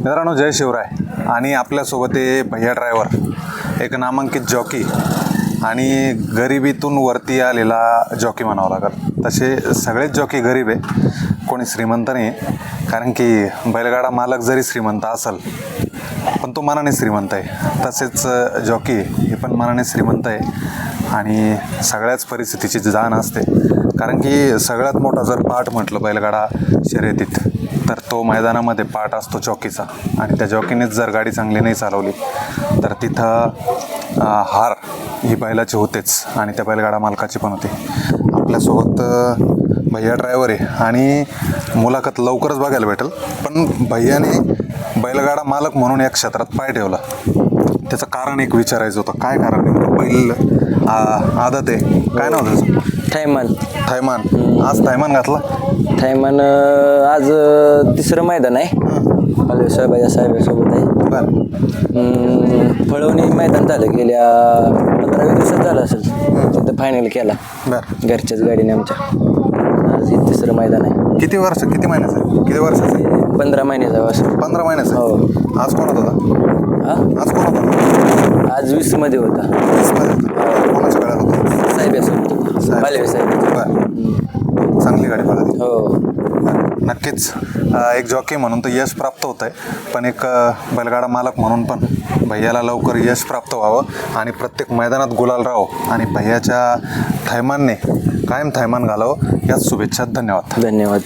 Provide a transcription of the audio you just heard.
मित्रांनो, जय शिवराय. आणि आपल्यासोबत आहे भैया ड्रायव्हर, एक नामांकित जॉकी आणि गरिबीतून वरती आलेला जॉकी म्हणावं लागेल. तसे सगळेच जॉकी गरीब आहे, कोणी श्रीमंत नाही. कारण की बैलगाडा मालक जरी श्रीमंत असेल पण तो मनाने श्रीमंत आहे, तसेच जॉकी हे पण मनाने श्रीमंत आहे आणि सगळ्याच परिस्थितीची जाण असते. कारण की सगळ्यात मोठा जर पाठ म्हटलं बैलगाडा शर्यतीत तर तो मैदानामध्ये पाठ असतो जॉकीचा. आणि त्या जॉकीनेच जर गाडी चांगली नाही चालवली तर तिथं हार ही बैलाची होतेच आणि त्या बैलगाडा मालकाची पण होते. आपल्यासोबत भैया ड्रायव्हर आहे आणि मुलाखत लवकरच बघायला भेटेल. पण भैयाने बैलगाडा मालक म्हणून या क्षेत्रात पाय ठेवला, त्याचं कारण एक विचारायचं होतं. काय कारण आहे? बैल आदत आहे, काय नाव त्याचं? थैमान. आज थैमान घातला. थैमान आज तिसरं मैदान आहे. साहेबाच्या साहेबासोबत आहे. बरं. फळवणी मैदान झालं गेल्या 15-20 दिवसात झालं असेल. तिथं फायनल केला बरं. घरच्याच गाडीने आमच्या. आज हे तिसरं मैदान आहे. किती महिन्याचं आहे? किती वर्षाचं आहे? 15 महिन्याचा वर्ष. 15 महिन्याचं हो. आहे. आज कोण होता? हा आज कोण होता? आज 20 मध्ये होता. कोणाच्या वेळात होता? साहेबासोबत होता. बालवे साहेब. बरं. चांगली गाडी पळाली. हो. नक्कीच एक जॉकी म्हणून तर यश प्राप्त होत आहे, पण एक बैलगाडा मालक म्हणून पण भैयाला लवकर यश प्राप्त व्हावं आणि प्रत्येक मैदानात गुलाल राहावं आणि भैयाच्या थैमानने कायम थैमान घालावं याच शुभेच्छा. धन्यवाद.